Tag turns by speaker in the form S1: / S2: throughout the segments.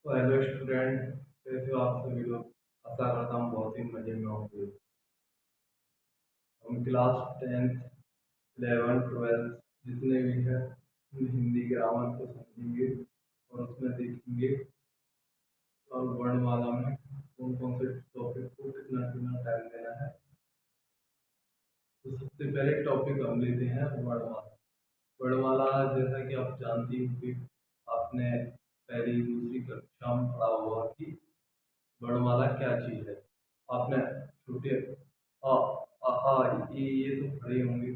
S1: तो hello student, कैसे हो आप सभी लोग। आशा करता हूँ बहुत ही मजे में होंगे। हम क्लास 10th 11th 12th जितने भी हैं हम हिंदी ग्रामर को समझेंगे और उसमें देखेंगे और वर्णमाला में कौन कौन से टॉपिक को कितना कितना टाइम देना है। तो सबसे पहले टॉपिक हम लेते हैं वर्णमाला। वर्णमाला जैसा कि आप जानती होंगे, आपने पहली दूसरी कक्षा में पढ़ा होगा कि वर्णमाला क्या चीज है। आपने छोटे अ ये तो पढ़े होंगे।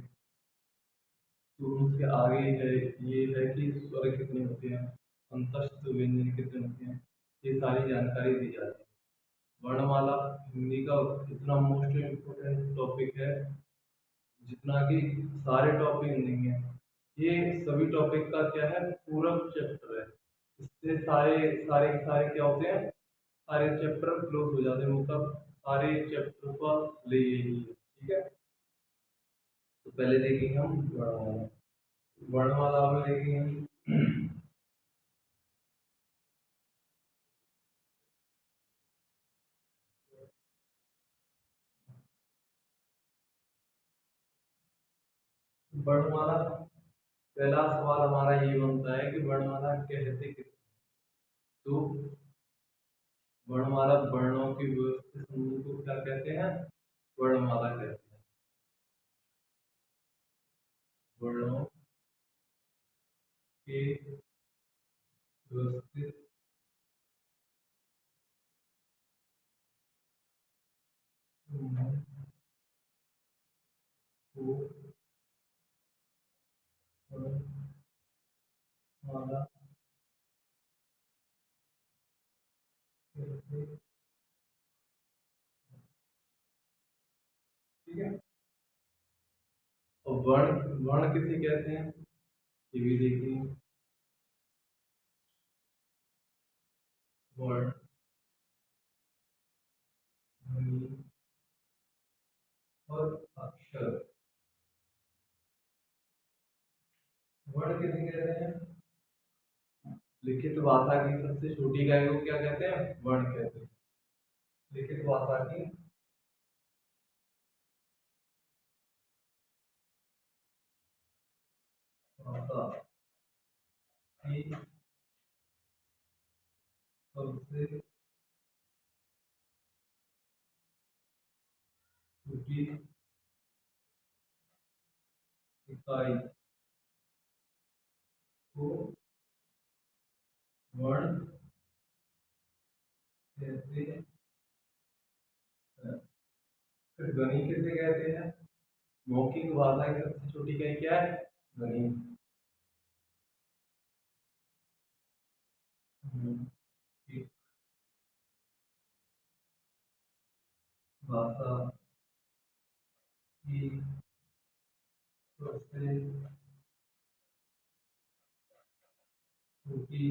S1: तो उसके आगे है, ये है कि स्वर कितने होते हैं, अंतस्थ व्यंजन कितने होते हैं, ये सारी जानकारी दी जाती है। वर्णमाला हिंदी का इतना मोस्ट इम्पोर्टेंट टॉपिक है जितना कि सारे टॉपिक नहीं है। ये सभी टॉपिक का क्या है, पूरक चैप्टर है। इससे सारे सारे के सारे क्या होते हैं, सारे चैप्टर क्लोज हो जाते हैं, मतलब सारे चैप्टर का ले यही है। ठीक है, तो पहले देखेंगे हम वर्णमाला। वर्णमाला में देखेंगे हम वर्णमाला। पहला सवाल हमारा ये बनता है कि वर्णमाला कहते किसे। तो वर्णमाला वर्णों के व्यवस्थित समूह को क्या कहते हैं, वर्णमाला कहते हैं। वर्णों के व्यवस्थित समूह को वर्णमाला कहते। ठीक है, और वर्ण वर्ण किसे कहते हैं ये भी देखेंगे। वर्ण, ध्वनि और अक्षर। वर्ण किसे कहते हैं, लिखित भाषा की सबसे छोटी इकाई को क्या कहते हैं, वर्ण कहते हैं। लिखित भाषा की भाषा की सबसे छोटी इकाई को वर्ण कहते हैं। फिर ध्वनि किसे कहते हैं, मौखिक भाषा की सबसे छोटी इकाई क्या है, ध्वनि। मौखिक भाषा की सबसे छोटी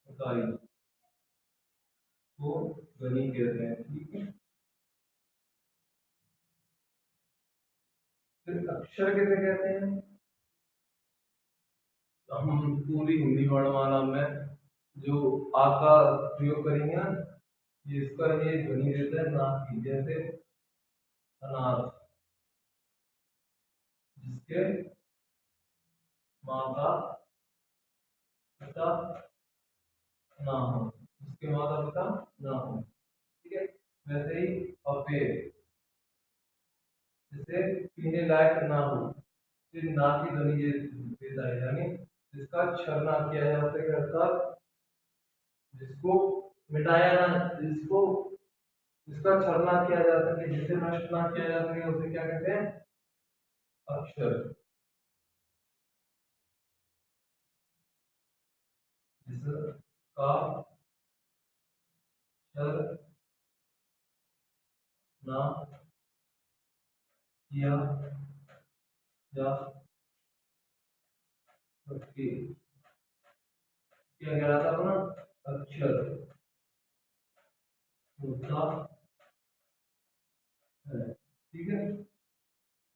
S1: इकाई को ध्वनि कहते हैं। ठीक है, फिर अक्षर किसे कहते हैं। तो हम पूरी हिंदी वर्णमाला में जो आ का प्रयोग करेंगे ना, ये इसका ये ध्वनि देता है ना की। जैसे अनाथ, जिसके माता पिता ना हो, जिसके माता पिता ना हो। ठीक है, वैसे ही अपेय, जिसे पीने लायक ना हो, फिर ना की ध्वनि देता है, यानी जिसका क्षर ना किया जा सके, अर्थात जिसको मिटाया ना, जिसको जिसका क्षर ना किया जा सके, जिसे नष्ट ना किया जा सके, उसे क्या कहते हैं, अक्षर। जिसका क्षर ना किया जा सके, क्या कह रहा था अपना, अक्षर होता है। ठीक है,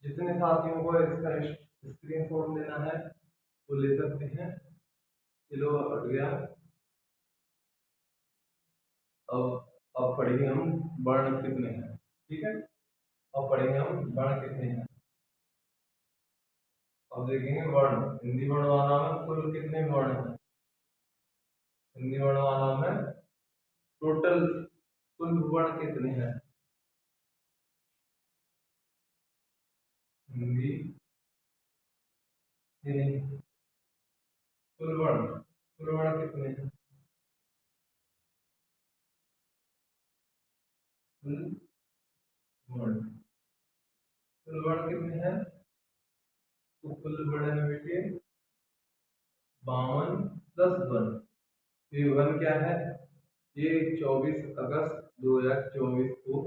S1: जितने साथियों को इसका स्क्रीन शॉट लेना है वो ले सकते हैं। चलो हट गया। अब पढ़ेंगे हम वर्ण कितने हैं। ठीक है, अब पढ़ेंगे हम वर्ण कितने हैं। अब देखेंगे वर्ण, हिंदी वर्णमाला में कुल कितने वर्ण हैं। हिंदी वर्णमाला में टोटल कुल वर्ण कितने हैं। हिंदी कुल वर्ण कितने हैं। कुल वर्ण कुल वर्ण कितने हैं। तो कुल वर्ण है बेटे 52 प्लस 1। ये 1 क्या है, ये 24 अगस्त 2024 को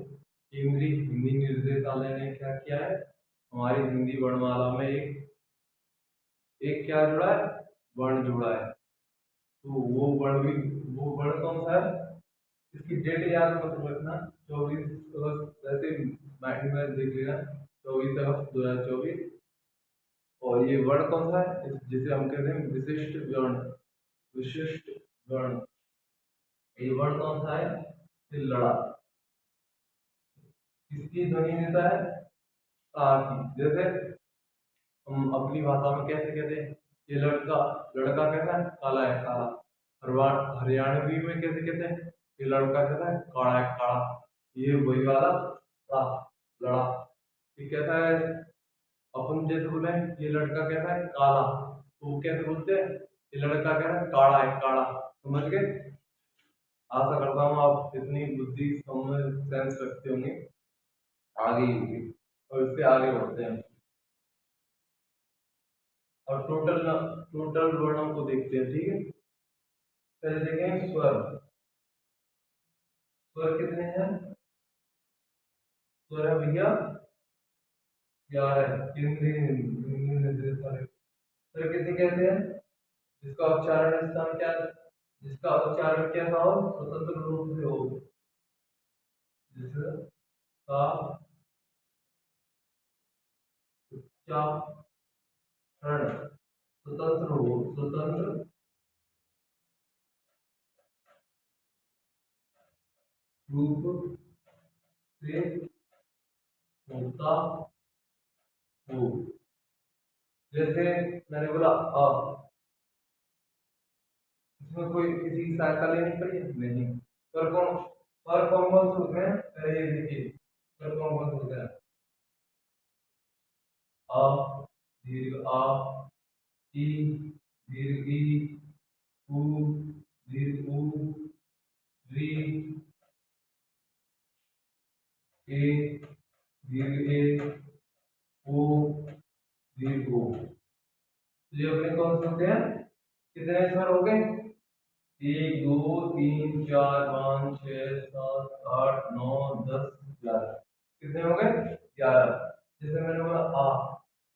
S1: केंद्रीय हिंदी निर्देशालय ने क्या किया है, हमारी हिंदी वर्णमाला में एक एक क्या जुड़ा है, वर्ण जुड़ा है। तो वो वर्ण कौन सा है, इसकी डेट याद मत रखना, 24 अगस्त, वैसे माइंड में देख लेना 24 अगस्त 2024। और ये वर्ण कौन सा है, जिसे हम कहते हैं विशिष्ट वर्ण। विशिष्ट वर्ण, ये वर्ण कौन सा है, ये लड़ा, किसकी ध्वनि देता है, आ की। जैसे हम अपनी भाषा में कैसे कहते हैं, ये लड़का, लड़का कैसा है, काला है, काला। हरियाणवी में कैसे कहते हैं, ये लड़का कैसा है, काला है, काला। ये वही वाला ता, लड़ा। ये कैसा है, अपन जैसे बोले ये लड़का कैसा है, काला, तो वो कैसे बोलते हैं, ये लड़का कैसा है, काला है, काला। समझ गए। आशा करता हूँ आप इतनी बुद्धि समझ सेंस रखते होंगे, आगे ही होगी। और इससे आगे बढ़ते हैं और टोटल वर्णों को देखते हैं। ठीक है, पहले देखें स्वर। स्वर कितने हैं, स्वर है भैया 11। केंद्रीय हिंदी निर्देशालय स्वर कितने कहते हैं, जिसका उच्चारण स्थान क्या, जिसका उच्चारण कैसा हो, स्वतंत्र रूप से हो, जिसका उच्चारण स्वतंत्र हो, स्वतंत्र रूप से होता हो। जैसे मैंने बोला इसमें कोई किसी की सहायता लेनी पड़ी नहीं। पर कौन कौन से होते हैं, पहले ये देखिए पर कौन कौन से होते हैं। अ दीर्घ आ, ई दीर्घ ई, उ दीर्घ उ, री ए दीर्घ ए, ओ दीर्घ ओ। तो ये अपने कौन से होते हैं, कितने स्वर हो गए, 1 2 3 4 5 6 7 8 9 10 11। कितने हो गए, 11। जैसे मैंने बोला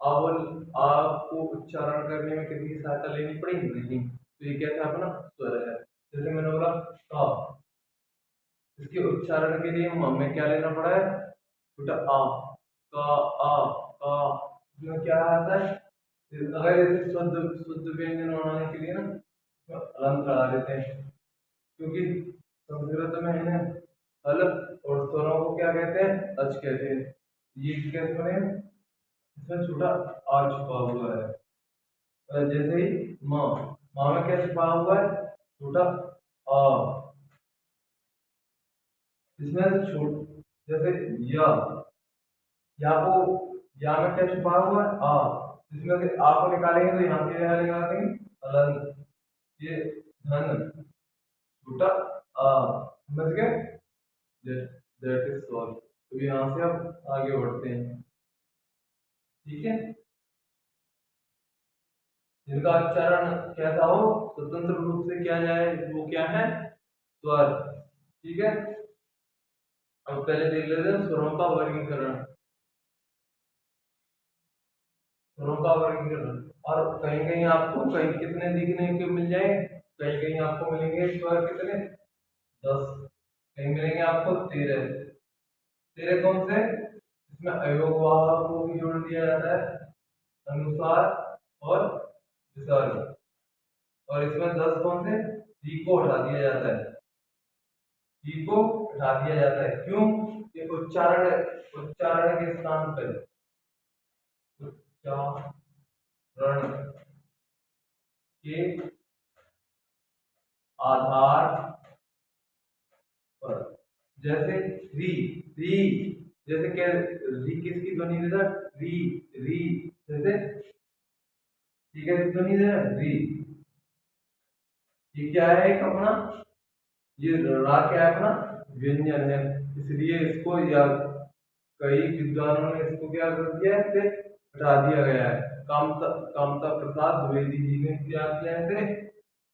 S1: आ बोल, आ को उच्चारण करने में किसी की सहायता लेनी पड़ी नहीं, तो ये कैसा अपना स्वर है। जैसे मैंने बोला इसके उच्चारण के लिए हमें क्या लेना पड़ा है, छोटा आ, का, आ, का, इसमें क्या आता है, अगर इसे शुद्ध शुद्ध व्यंजन बनाने के लिए ना तो अलंग लगा देते हैं, क्योंकि संस्कृत में है हल और स्वरों को क्या कहते हैं, अच कहते हैं। ये कैसे बने, इसमें छोटा आ छुपा हुआ है। जैसे ही माँ, माँ में क्या छुपा हुआ है, छोटा आ। इसमें छोट जैसे या, को या में क्या छुपा हुआ है, आ। इसमें से आ को निकालेंगे तो यहाँ के यहाँ लगा देंगे अलग, ये धन, छोटा आ। समझ गए, दैट इज सॉल्व। तो यहाँ से अब आगे बढ़ते हैं। ठीक है, जिनका उच्चारण कैसा हो, स्वतंत्र रूप से किया जाए, वो क्या है, स्वर। ठीक है, अब पहले देख लेते हैं स्वरों का वर्गीकरण। स्वरों का वर्गीकरण, और कहीं कहीं आपको कहीं कितने दिखने के मिल जाए, कहीं कहीं आपको मिलेंगे स्वर कितने, 10। कहीं मिलेंगे आपको 13। 13 कौन से, इसमें अयोगवाह को भी जोड़ दिया जाता है, अनुसार और विसर्ग। और इसमें 10 कौन से, री को हटा दिया जाता है। ई को हटा दिया जाता है। क्यों? ये उच्चारण के स्थान पर उच्चारण के आधार पर, जैसे री, री जैसे क्या, री किसकी ध्वनि देता है? री, री जैसे, ठीक है, ध्वनि दे री। ये क्या है एक अपना, ये रा क्या है अपना, व्यंजन है, इसलिए इसको या कई विद्वानों ने इसको क्या कर दिया है, इसे हटा दिया गया है। कामता कामता प्रसाद द्विवेदी जी ने क्या किया है,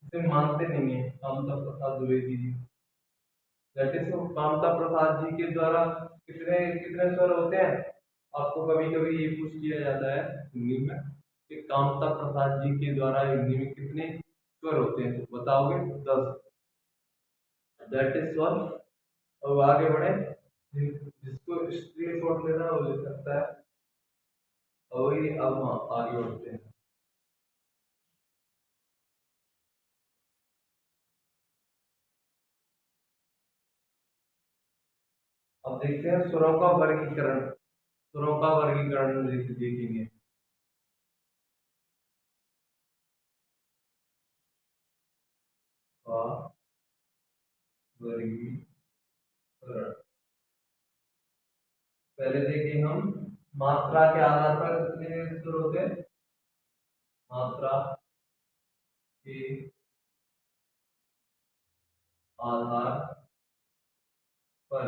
S1: इसे मानते नहीं है कामता प्रसाद द्विवेदी जी। दैट इज कामता प्रसाद जी के द्वारा कितने कितने स्वर होते हैं? आपको कभी कभी ये पूछ लिया जाता है हिंदी में कि कामता प्रसाद जी के द्वारा हिंदी में कितने स्वर होते हैं, तो बताओगे 10। That is one. अब आगे बढ़े, जिसको स्क्रीनशॉट लेना है वो ले सकता है। और वही अब हम आगे बढ़ते हैं। अब देखते हैं स्वरों का वर्गीकरण, स्वरों का वर्गीकरण देखेंगे। का वर्गीकरण, पहले देखें हम मात्रा के आधार पर कितने स्वर होते हैं। मात्रा के आधार पर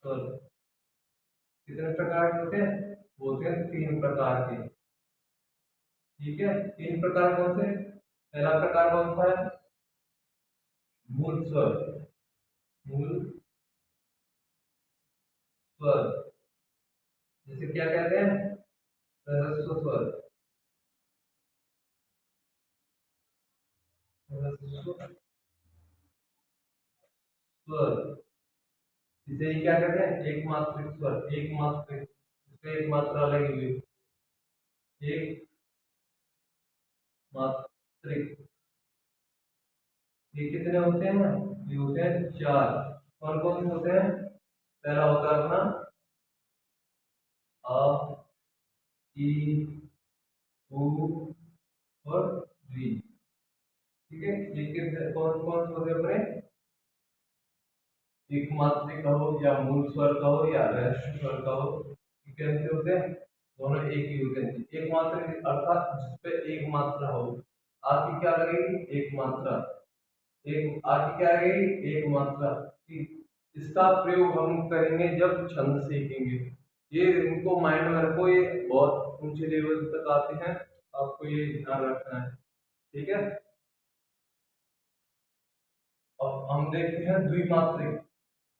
S1: स्वर कितने प्रकार के होते हैं? वो होते हैं 3 प्रकार के। ठीक है, 3 प्रकार कौन से? पहला प्रकार कौन सा है? मूल स्वर, मूल स्वर, जिसे क्या कहते हैं? ह्रस्व स्वर, ह्रस्व स्वर, इसे ही क्या कहते हैं? एक मात्रिक स्वर, एक मात्रिक, इसमें एक मात्रा लगी हुई, एक मात्रिक। ये कितने होते हैं? ये होते हैं 4। कौन कौन से होते हैं? पहला होता है अपना अ, ई, उ और री। ठीक है, ये कितने कौन कौन से होते हैं अपने? एक मात्रिक कहो या मूल स्वर कहो या ह्रस्व स्वर कहो, ये कैसे होते हैं? दोनों एक ही होते हैं। एक मात्रिक अर्थात जिसपे एक मात्रा हो, आपकी क्या लगेगी? एक मात्रा। एक आपकी क्या लगेगी? एक मात्रा। इसका प्रयोग हम करेंगे जब छंद सीखेंगे। ये इनको माइंड में रखो, ये बहुत ऊंचे लेवल तक आते हैं, आपको ये ध्यान रखना है। ठीक है, अब हम देखते हैं द्विमात्रिक,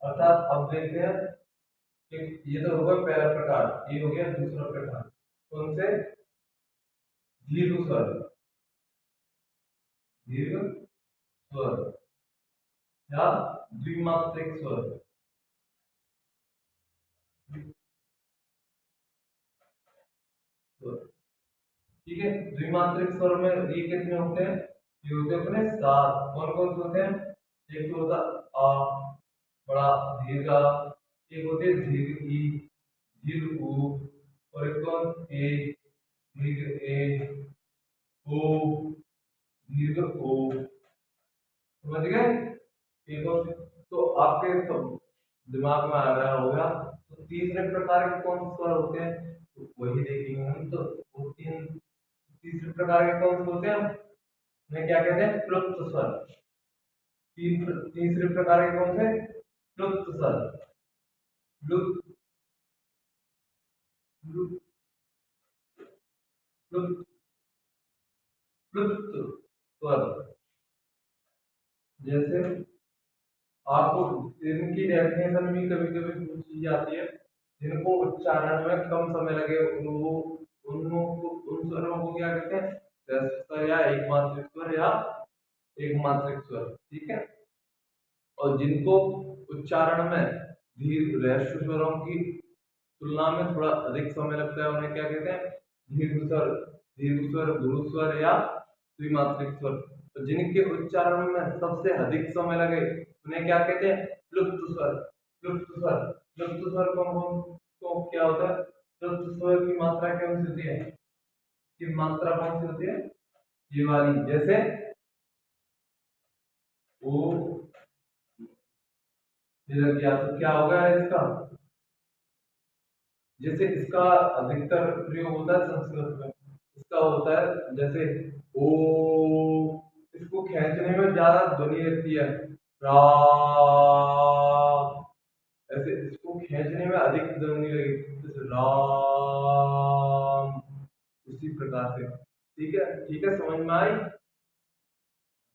S1: अर्थात अब देखते हैं कि ये तो होगा पहला प्रकार, ये हो गया दूसरा प्रकार। कौन से? दीर्घ स्वर, दीर्घ स्वर या द्विमात्रिक स्वर। ठीक है, द्विमात्रिक स्वर में ये कितने होते हैं? ये होते हैं अपने 7। कौन कौन से होते हैं? एक तो होता आ, बड़ा दीर्घ आ, एक होते हैं दीर्घ ई, दीर्घ ऊ, और एक कौन? ए, दीर्घ ए, ओ, दीर्घ ओ। समझ गए? एक और, तो आपके सब दिमाग में आ रहा होगा तो तीसरे प्रकार के कौन से स्वर होते हैं, तो वही देखेंगे हम। तो वो तीन तीसरे प्रकार के कौन से होते हैं, उन्हें क्या कहते हैं? प्लुप्त स्वर। तीसरे प्रकार के कौन से? प्लुप्त स्वर, प्लुप्त, प्लुप्त, प्लुप्त, प्लुप्त स्वर। जैसे आपको इनकी डेफिनेशन भी कभी कभी पूछी जाती है, जिनको उच्चारण में कम समय लगे वो उन स्वरों को क्या कहते हैं? ह्रस्व स्वर या एकमात्रिक स्वर या एकमात्रिक स्वर। ठीक है, और जिनको उच्चारण में दीर्घ ह्रस्व स्वरों की तुलना में थोड़ा अधिक समय लगता है, उन्हें क्या कहते हैं? दीर्घ स्वर, दीर्घ स्वर, गुरु स्वर या द्विमात्रिक स्वर। तो जिनके उच्चारण में सबसे अधिक समय लगे उन्हें क्या कहते हैं? लुप्त स्वर। लुप्त स्वर। लुप्त स्वर को क्या होता है? लुप्त स्वर की मात्रा कौन सी होती है? की मात्रा कौन सी होती है? ये वाली, जैसे ओ, ये लग गया तो क्या होगा इसका? जैसे इसका अधिकतर प्रयोग होता है संस्कृत में, इसका होता है जैसे ओ, इसको खींचने में ज्यादा ध्वनि रहती है, रा, ऐसे इसको खींचने में अधिक ध्वनि लगेगी, जैसे राम, उसी प्रकार से। ठीक है, ठीक है, समझ में आई?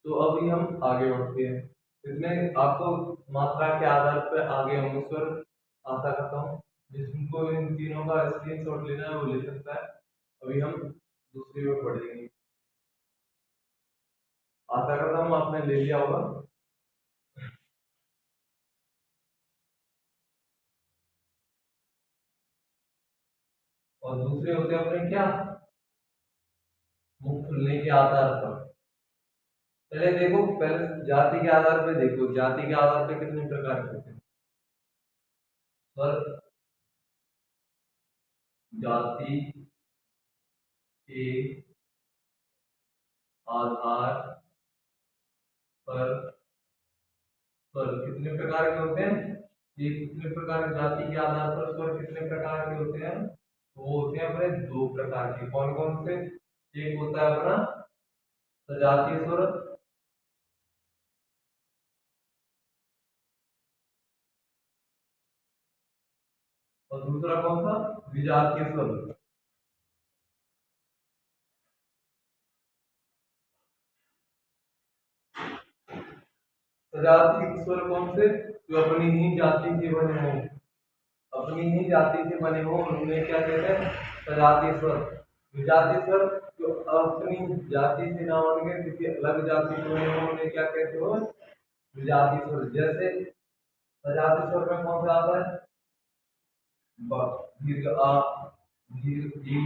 S1: तो अभी हम आगे बढ़ते हैं। इसमें आपको मात्रा के आधार पर आगे हम स्वर आशा करता हूँ, जिसको इन तीनों का स्क्रीनशॉट लेना है वो ले सकता है। अभी हम दूसरी ओर बढ़ेंगे। आशा करता हूँ आपने ले लिया होगा। और दूसरे होते हैं अपने क्या? मुख खुलने के आधार पर। पहले देखो, पहले जाति के आधार पे देखो, जाति के आधार पे कितने प्रकार के होते हैं स्वर? जाति के आधार पर स्वर कितने प्रकार के होते हैं? ये कितने प्रकार, जाति के आधार पर स्वर कितने प्रकार के होते हैं? वो होते हैं अपने दो प्रकार के। कौन कौन से? एक होता है अपना सजातीय स्वर, और दूसरा कौन सा? विजातीय स्वर। सजातीय स्वर कौन से? जो अपनी ही जाति के बने हों, अपनी ही जाति से बने हो उन्हें क्या कहते हैं? सजातीय स्वर। विजातीय स्वर जो अपनी जाति से ना बन के किसी अलग जाति से बने हो उन्हें क्या कहते हो? विजातीय स्वर। जैसे सजातीय स्वर में कौन सा आता है? ब, दीर्घ आ, दीर्घ ई,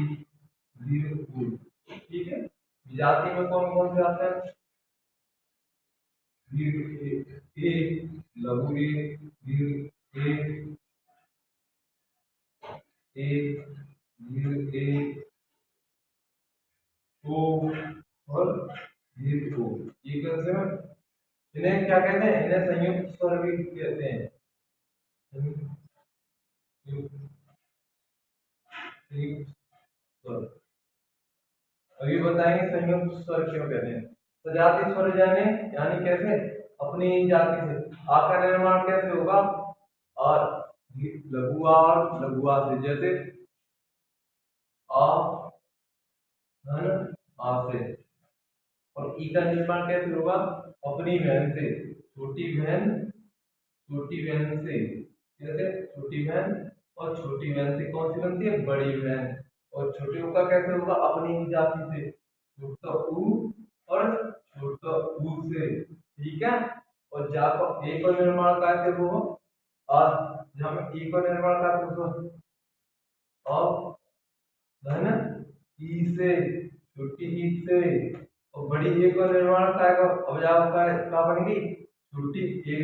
S1: दीर्घ उ। ठीक है। विजातीय में कौन कौन से आते हैं? दीर्घ ए, लघु ए, दीर्घ ए, ए, दीर्घ ए, ओ, और दीर्घ ओ। ये कैसे हैं? इन्हें क्या कहते हैं? इन्हें संयुक्त स्वर भी कहते हैं। संयुक्त संयुक्त स्वर। अभी बताएंगे संयुक्त स्वर क्यों कहते हैं। सजातीय स्वर यानी कैसे? अपनी ही जाति से। आ का निर्माण कैसे होगा? और लघु आ और लघु आ से, जैसे आ, धन आ से। और ई का निर्माण कैसे होगा? अपनी बहन से, छोटी बहन, छोटी बहन से। जैसे छोटी बहन, और छोटी बहन से कौन सी बनती है? बड़ी बहन। और छोटे ऊ का कैसे होगा? अपनी ही जाति से, छोटा ऊ और छोटा ऊ से। ठीक है। और जा को ए को निर्माण कैसे हो? और जहां में ई को निर्माण कैसे हो? और धन ई से, छोटी ई से। और बड़ी ए का निर्माण काय का? अब जा का बनेगी छोटी ए,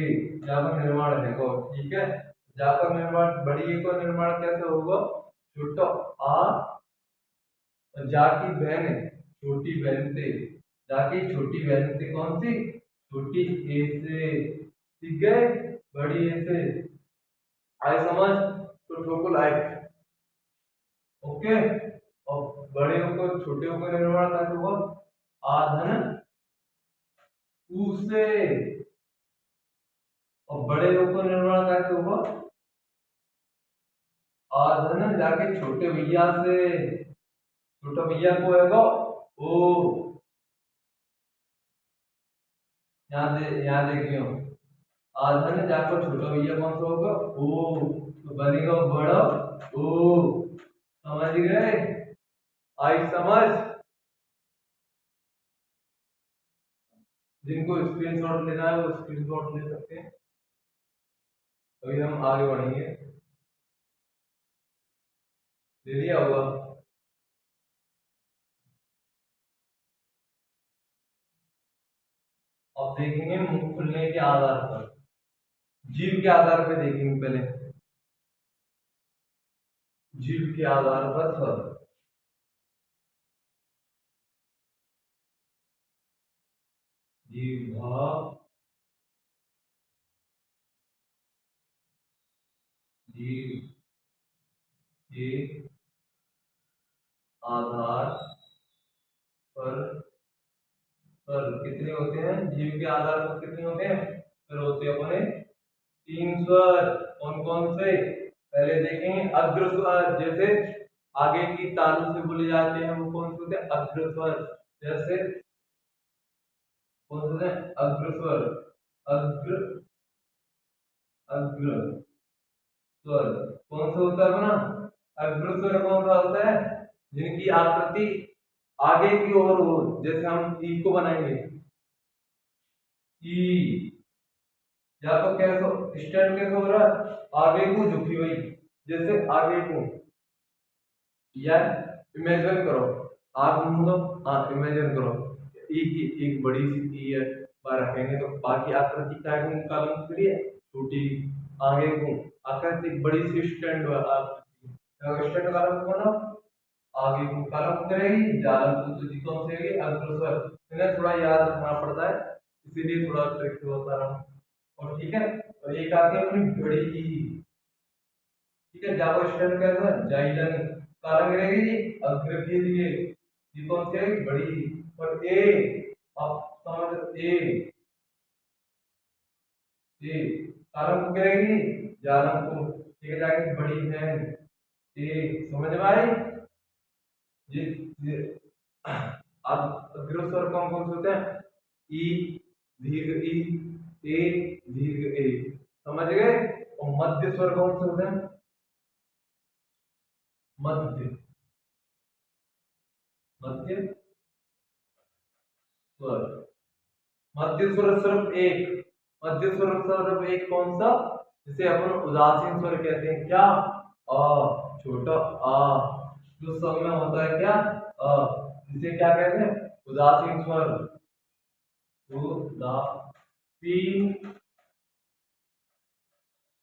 S1: जा का निर्माण है को। ठीक है। जा का निर्माण, बड़ी ए का निर्माण कैसे होगा? छोटा आ, और जा की बहन है छोटी बहन से, जा की छोटी बहन से कौन सी? छोटी ए से। ठीक है। बड़ी ए से। आए समझ? तो ठोको लाइक। ओके। और बड़े को छोटे को निर्माण कैसे हुआ? आधन ऊ से। और बड़े को निर्माण कैसे हुआ? आधन जाके छोटे भैया से। छोटा भैया को है वो ओ। यहाँ देखियो, आधन जाकर छोटा भैया कौन सा होगा? ओ। तो बनेगा बड़ा ओ। समझ गए? आई समझ? जिनको स्क्रीनशॉट लेना है वो स्क्रीनशॉट ले सकते हैं। अभी हम आगे बढ़ेंगे। ले लिया होगा। अब देखेंगे मुख खुलने के आधार पर, जीव के आधार पर देखेंगे पहले, जीव के आधार पर स्वर। जीवा, जीव के आधार पर स्वर कितने होते हैं, जीव के आधार पर कितने होते हैं, स्वर होते हैं अपने 3 स्वर। कौन कौन से, पहले देखेंगे अग्र स्वर, जैसे आगे की तालु से बोले जाते हैं वो कौन से होते हैं, अग्र स्वर। जैसे कौन से होते हैं, अग्र स्वर, अग्र, अग्र स्वर कौन सा होता है अपना, अग्र स्वर कौन सा होता है, जिनकी आकृति आगे की ओर हो, जैसे हम ई को बनाएंगे, ई, या तो कैसे स्टैंड कैसे हो रहा है, आगे को झुकी हुई, जैसे आगे को, या इमेजिन करो, आप मुंह दो, हाँ इमेजिन करो, ई की एक बड़ी सी ई है, बार रखेंगे तो बाकी आकृति क्या है, कालम करिए छोटी, आगे को आकृति बड़ी सी स्टैंड आकृति, स्टैंड कालम को ना आगे को कालम करेगी, जालम को तो कौन से अग्रसर, इन्हें थोड़ा याद रखना पड़ता है, इसीलिए थोड़ा ट्रिक से बता रहा हूँ। और ठीक है, और एक आती है अपनी बड़ी ई, ठीक है, जाको स्टैंड कैसा है, जाइलन कालम रहेगी जी अग्र के लिए, ये कौन सी है, बड़ी, और ए, आप समझ ए, ए कालम को करेगी जालम को, ठीक है, जाके बड़ी बहन ए, समझ में आई, ये अब अग्र स्वर कौन कौन से होते हैं, ई, दीर्घ ई, ए, दीर्घ ए, समझ गए। और मध्य स्वर कौन से होते हैं, मध्य, मध्य स्वर, मध्य स्वर सिर्फ एक, मध्य स्वर सिर्फ एक कौन सा, जिसे अपन उदासीन स्वर कहते हैं, क्या, अ, छोटा आ, जो सब में होता है क्या, अ, जिसे क्या कहते हैं, उदासीन स्वर, उदासीन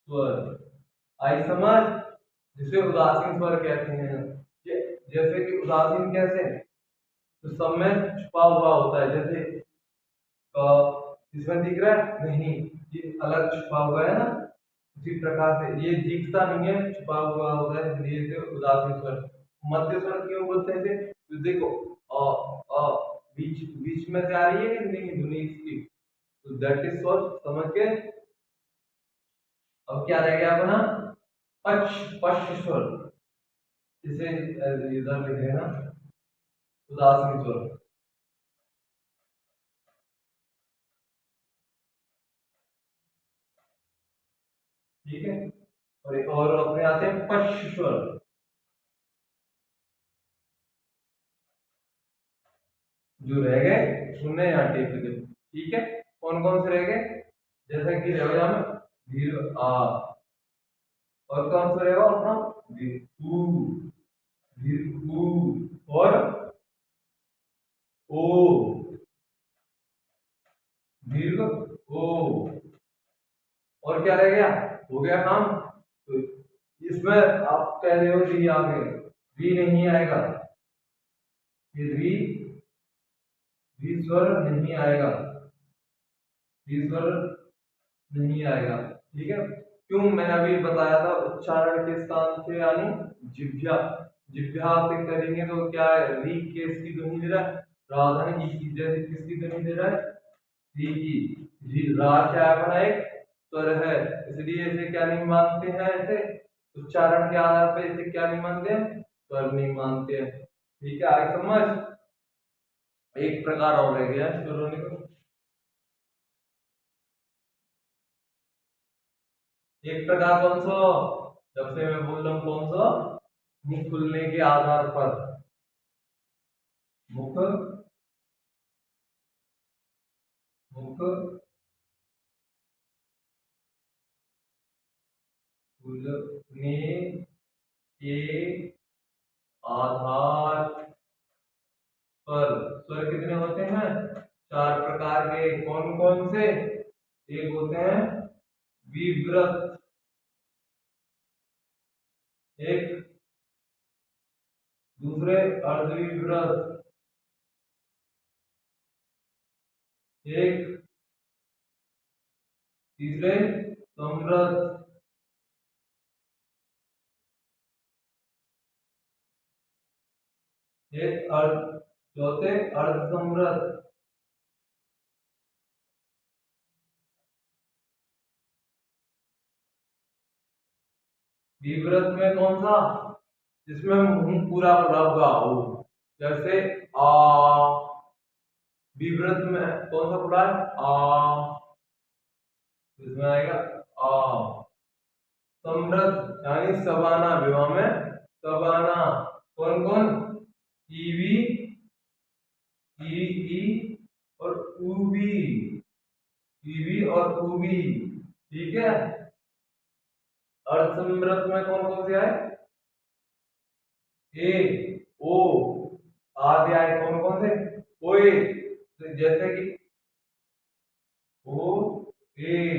S1: स्वर, आई समझ, जिसे उदासीन स्वर कहते हैं। जैसे कि उदासीन कैसे, तो सब में छुपा हुआ होता है, जैसे इसमें दिख रहा है नहीं, ये अलग छुपा हुआ है ना, उसी प्रकार से ये दिखता नहीं है, छुपा हुआ होता है, इसलिए इसे उदासीन स्वर। मध्य स्वर क्यों बोलते हैं इसे, तो देखो अ बीच बीच में से आ रही है कि नहीं ध्वनि इसकी, तो दैट इज स्वर, समझ के। अब क्या रह गया अपना, पक्ष, पक्ष स्वर, इसे इधर लिख रहे हैं ना, उदासीन स्वर, ठीक है। और अपने आते हैं पक्ष स्वर, जो रह गए उन्हें यहाँ टिक दे, ठीक है। कौन कौन से रह गए, जैसे कि रह गया में दीर्घ आ, और कौन सा रहेगा अपना दीर्घ ऊ, दीर्घ ऊ, और ओ, दीर्घ ओ, और क्या रह गया, हो गया काम। तो इसमें आप कह रहे हो री आ गए, री नहीं आएगा, ये री, री स्वर नहीं आएगा, री स्वर नहीं आएगा, ठीक है। क्यों, मैंने अभी बताया था उच्चारण के स्थान से, यानी जिह्वा, जिह्वा से करेंगे तो क्या है, री केस की ध्वनि दे रहा है, राधानी ई की, जैसे किसकी ध्वनि दे रहा है, री की, जी रा क्या है अपना एक स्वर है, इसलिए इसे क्या नहीं मानते हैं, ऐसे उच्चारण के आधार पर इसे क्या नहीं मानते हैं, स्वर नहीं मानते हैं, ठीक है, आगे समझ। एक प्रकार और रह गया स्वर होने को, एक प्रकार कौन सा, जब से मैं बोल रहा हूं कौन सा, मुख खुलने के आधार पर, मुख, मुख खुलने के आधार पर स्वर कितने होते हैं, चार प्रकार के कौन कौन से? एक होते हैं विव्रत, एक दूसरे अर्धविव्रत, एक तीसरे समृद्ध, एक अर्ध चौथे अर्धसमृद्ध। विव्रत में कौन सा? जिसमें मुंह पूरा भरा हुआ हो, जैसे आ। विव्रत में कौन सा खुला है? आ। इसमें आएगा आ। समृद्ध यानी सबाना, विवाह में सबाना। कौन कौन? ईवी, ई ई और ऊवी, ईवी और ऊवी। ठीक है। अर्धसमृद्ध में कौन कौन से आए? ए, ओ, आदि आए। कौन कौन से? ओए, तो जैसे कि ओ, ए,